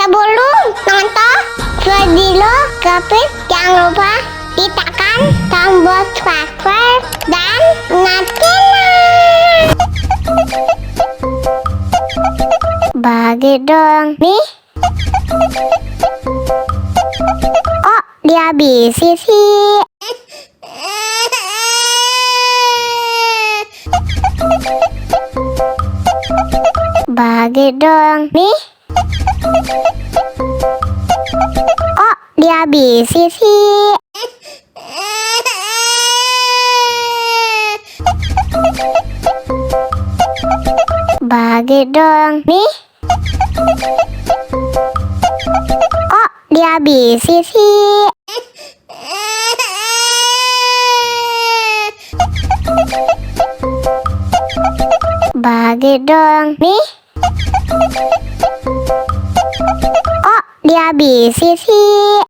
Sebelum nonton video Kepit, jangan lupa ditekan tombol subscribe dan nyalain. Bagi dong nih. Oh, dihabisi sih. Bagi dong nih. Oh, dihabisi sih. Bagi dong nih. Oh, dihabisi sih. Bagi dong nih. Oh, dihabisi sih.